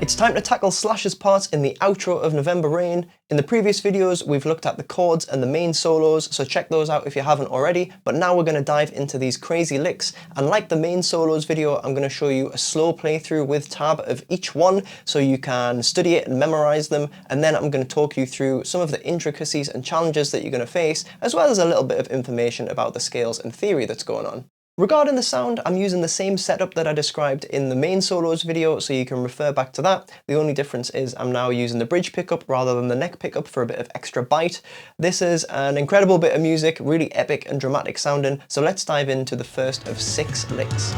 It's time to tackle Slash's parts in the outro of November Rain. In the previous videos, we've looked at the chords and the main solos, so check those out if you haven't already, but now we're going to dive into these crazy licks, and like the main solos video, I'm going to show you a slow playthrough with tab of each one, so you can study it and memorize them, and then I'm going to talk you through some of the intricacies and challenges that you're going to face, as well as a little bit of information about the scales and theory that's going on. Regarding the sound, I'm using the same setup that I described in the main solos video, so you can refer back to that. The only difference is I'm now using the bridge pickup rather than the neck pickup for a bit of extra bite. This is an incredible bit of music, really epic and dramatic sounding, so let's dive into the first of 6 licks.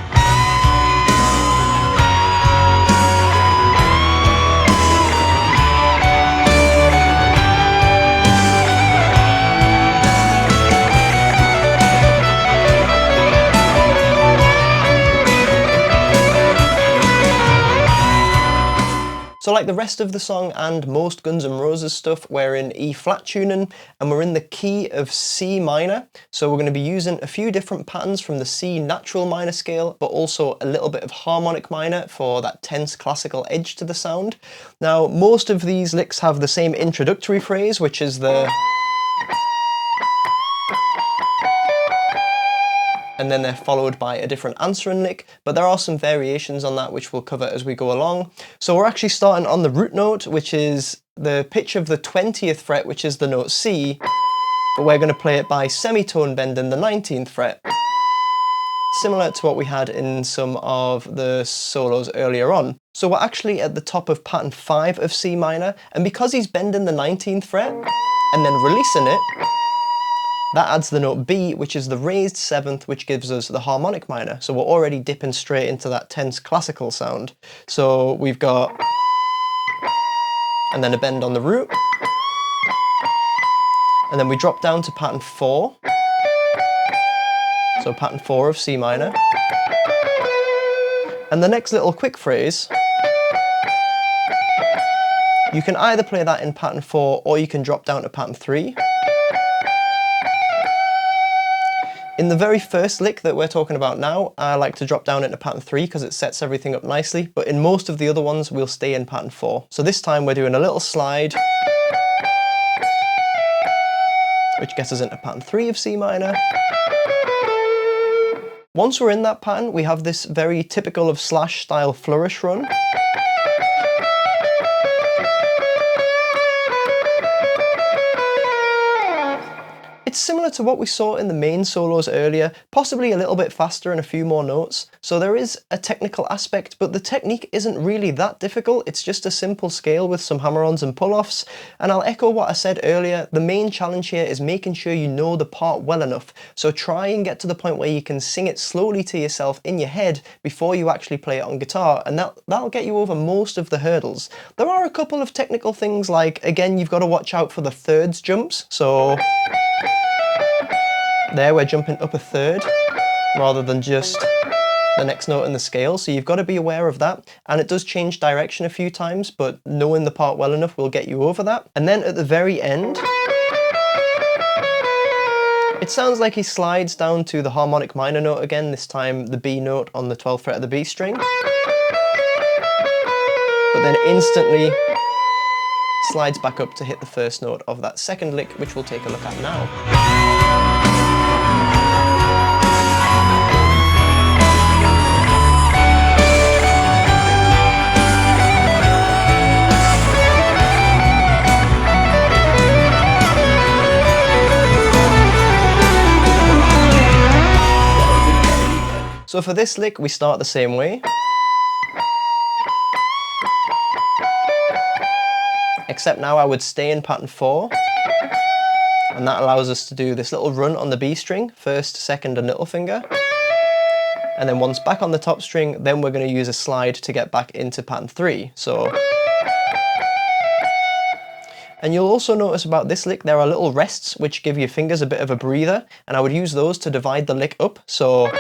So like the rest of the song and most Guns N' Roses stuff, we're in E flat tuning and we're in the key of C minor. So we're going to be using a few different patterns from the C natural minor scale, but also a little bit of harmonic minor for that tense classical edge to the sound. Now, most of these licks have the same introductory phrase, which is the... and then they're followed by a different answering lick, but there are some variations on that which we'll cover as we go along. So we're actually starting on the root note, which is the pitch of the 20th fret, which is the note C, but we're going to play it by semitone bending the 19th fret, similar to what we had in some of the solos earlier on. So we're actually at the top of pattern 5 of C minor, and because he's bending the 19th fret and then releasing it, that adds the note B, which is the raised 7th, which gives us the harmonic minor. So we're already dipping straight into that tense classical sound. So we've got... and then a bend on the root. And then we drop down to pattern 4. So pattern 4 of C minor. And the next little quick phrase, you can either play that in pattern 4 or you can drop down to pattern 3. In the very first lick that we're talking about now, I like to drop down into pattern 3 because it sets everything up nicely, but in most of the other ones we'll stay in pattern 4. So this time we're doing a little slide, which gets us into pattern 3 of C minor. Once we're in that pattern, we have this very typical of Slash style flourish run. It's similar to what we saw in the main solos earlier, possibly a little bit faster and a few more notes. So there is a technical aspect, but the technique isn't really that difficult. It's just a simple scale with some hammer-ons and pull-offs. And I'll echo what I said earlier, the main challenge here is making sure you know the part well enough. So try and get to the point where you can sing it slowly to yourself in your head before you actually play it on guitar, and that'll get you over most of the hurdles. There are a couple of technical things, like, again, you've got to watch out for the thirds jumps. So there we're jumping up a third rather than just the next note in the scale, so you've got to be aware of that. And it does change direction a few times, but knowing the part well enough will get you over that. And then at the very end, it sounds like he slides down to the harmonic minor note again, this time the B note on the 12th fret of the B string, but then instantly slides back up to hit the first note of that second lick, which we'll take a look at now. So for this lick, we start the same way, except now I would stay in pattern 4, and that allows us to do this little run on the B string, first, second and little finger, and then once back on the top string, then we're going to use a slide to get back into pattern 3. So, and you'll also notice about this lick, there are little rests which give your fingers a bit of a breather, and I would use those to divide the lick up. So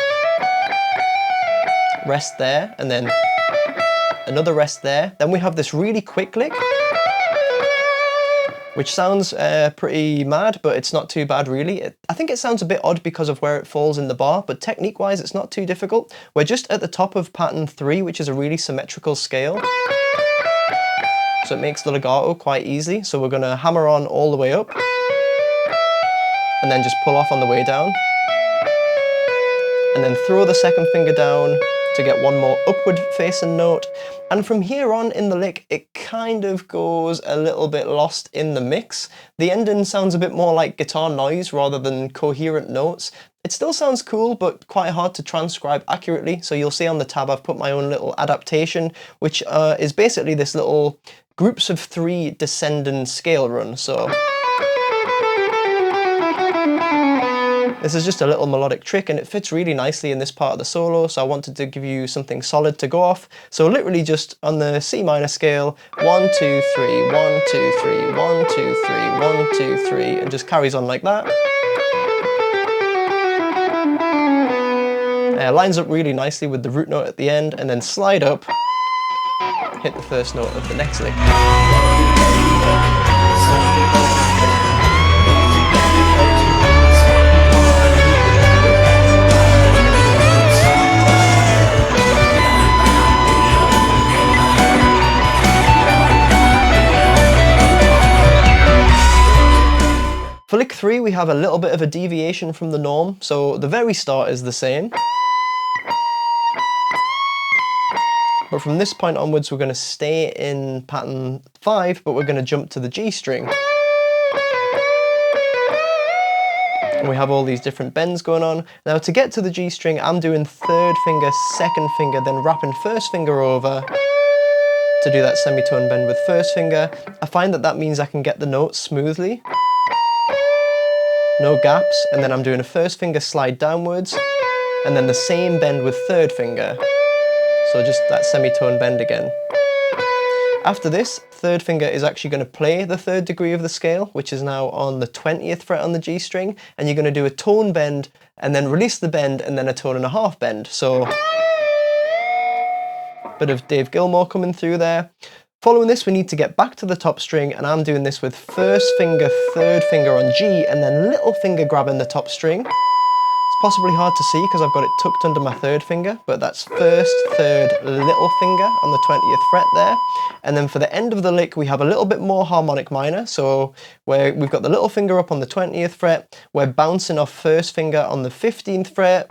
rest there, and then another rest there. Then we have this really quick lick, which sounds pretty mad, but it's not too bad really. I think it sounds a bit odd because of where it falls in the bar, but technique-wise it's not too difficult. We're just at the top of pattern 3, which is a really symmetrical scale. so it makes the legato quite easy. So we're going to hammer on all the way up and then just pull off on the way down, and then throw the second finger down to get one more upward facing note. And from here on in the lick, it kind of goes a little bit lost in the mix. The ending sounds a bit more like guitar noise rather than coherent notes. It still sounds cool, but quite hard to transcribe accurately. So you'll see on the tab I've put my own little adaptation, which is basically this little groups of 3 descending scale run. So this is just a little melodic trick, and it fits really nicely in this part of the solo, so I wanted to give you something solid to go off. So literally just on the C minor scale, 1, 2, 3, 1, 2, 3, 1, 2, 3, 1, 2, 3, and just carries on like that. Lines up really nicely with the root note at the end, and then slide up, hit the first note of the next lick. For lick 3, we have a little bit of a deviation from the norm. So the very start is the same, but from this point onwards, we're going to stay in pattern 5, but we're going to jump to the G string. And we have all these different bends going on. Now to get to the G string, I'm doing 3rd finger, 2nd finger, then wrapping 1st finger over to do that semitone bend with 1st finger. I find that means I can get the notes smoothly, no gaps, and then I'm doing a 1st finger slide downwards, and then the same bend with 3rd finger. So just that semitone bend again. After this, 3rd finger is actually going to play the 3rd degree of the scale, which is now on the 20th fret on the G string, and you're going to do a tone bend, and then release the bend, and then a tone and a half bend. So, bit of Dave Gilmour coming through there. Following this, we need to get back to the top string, and I'm doing this with 1st finger, 3rd finger on G, and then little finger grabbing the top string. It's possibly hard to see because I've got it tucked under my 3rd finger, but that's 1st, 3rd, little finger on the 20th fret there. And then for the end of the lick, we have a little bit more harmonic minor. So where we've got the little finger up on the 20th fret, we're bouncing off 1st finger on the 15th fret,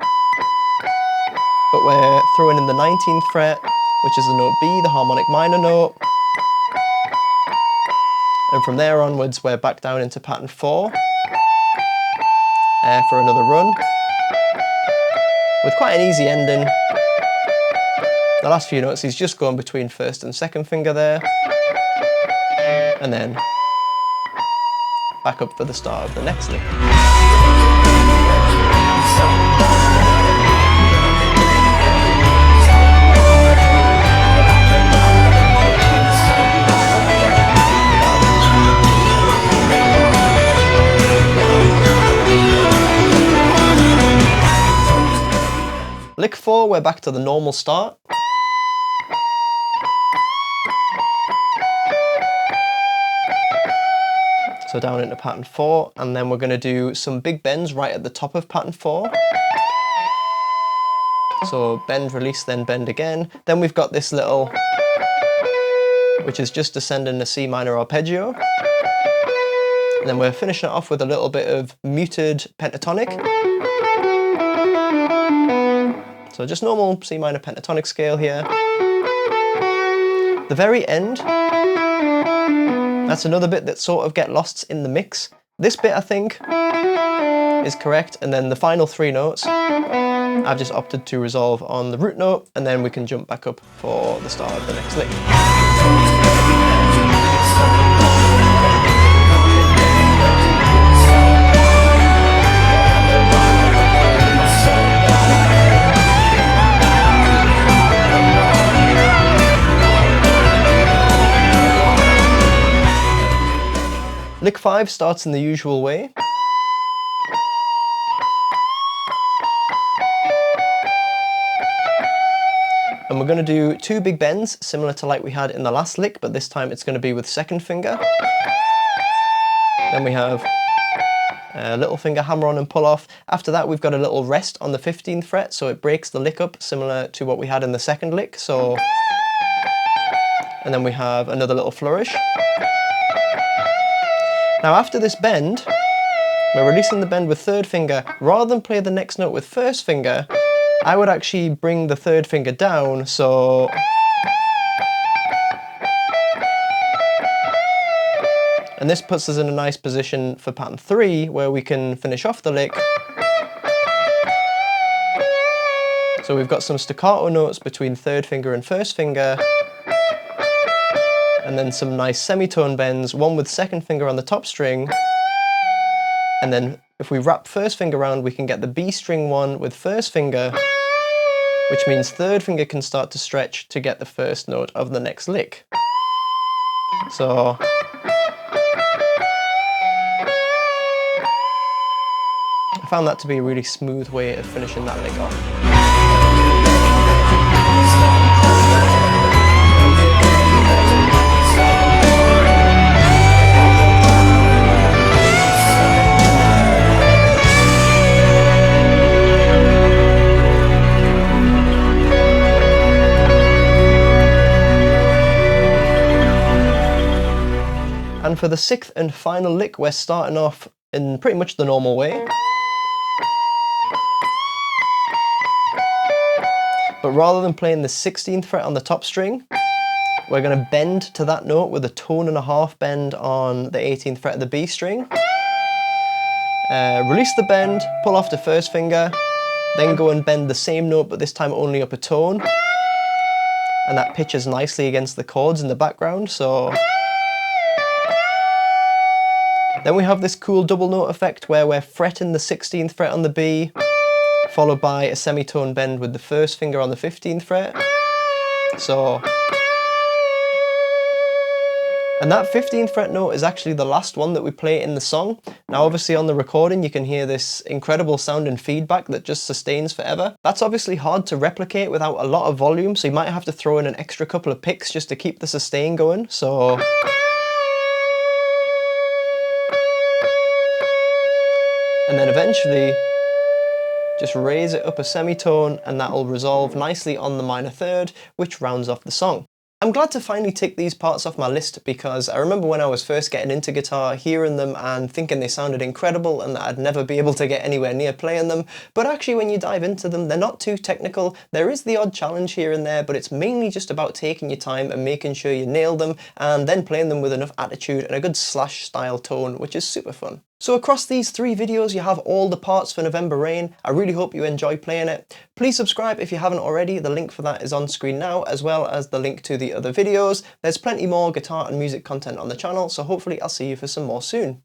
but we're throwing in the 19th fret, which is the note B, the harmonic minor note. And from there onwards, we're back down into pattern 4 for another run, with quite an easy ending. The last few notes, he's just going between 1st and 2nd finger there, and then back up for the start of the next lick. Lick 4, we're back to the normal start. So down into pattern 4, and then we're going to do some big bends right at the top of pattern 4. So bend, release, then bend again. Then we've got this little, which is just descending a C minor arpeggio. And then we're finishing it off with a little bit of muted pentatonic. So just normal C minor pentatonic scale here. The very end, that's another bit that sort of get lost in the mix. This bit, I think, is correct, and then the final 3 notes, I've just opted to resolve on the root note, and then we can jump back up for the start of the next lick. Lick 5 starts in the usual way. And we're going to do 2 big bends, similar to like we had in the last lick, but this time it's going to be with 2nd finger. Then we have a little finger hammer on and pull off. After that, we've got a little rest on the 15th fret, so it breaks the lick up, similar to what we had in the 2nd lick. So, And then we have another little flourish. Now after this bend, we're releasing the bend with third finger. Rather than play the next note with first finger, I would actually bring the third finger down, so and this puts us in a nice position for pattern 3, where we can finish off the lick. So we've got some staccato notes between third finger and first finger, and then some nice semitone bends, one with second finger on the top string, and then if we wrap first finger around, we can get the B string one with first finger, which means third finger can start to stretch to get the first note of the next lick. So I found that to be a really smooth way of finishing that lick off. And for the 6th and final lick, we're starting off in pretty much the normal way. But rather than playing the 16th fret on the top string, we're going to bend to that note with a tone and a half bend on the 18th fret of the B string. Release the bend, pull off the first finger, then go and bend the same note, but this time only up a tone. And that pitches nicely against the chords in the background, so then we have this cool double note effect where we're fretting the 16th fret on the B, followed by a semitone bend with the first finger on the 15th fret. So, and that 15th fret note is actually the last one that we play in the song. Now obviously on the recording you can hear this incredible sound and feedback that just sustains forever. That's obviously hard to replicate without a lot of volume, so you might have to throw in an extra couple of picks just to keep the sustain going. So and then eventually just raise it up a semitone, and that'll resolve nicely on the minor third, which rounds off the song. I'm glad to finally tick these parts off my list, because I remember when I was first getting into guitar, hearing them and thinking they sounded incredible and that I'd never be able to get anywhere near playing them. But actually when you dive into them, they're not too technical. There is the odd challenge here and there, but it's mainly just about taking your time and making sure you nail them, and then playing them with enough attitude and a good slash style tone, which is super fun. So across these 3 videos you have all the parts for November Rain. I really hope you enjoy playing it. Please subscribe if you haven't already, the link for that is on screen now, as well as the link to the other videos. There's plenty more guitar and music content on the channel, so hopefully I'll see you for some more soon.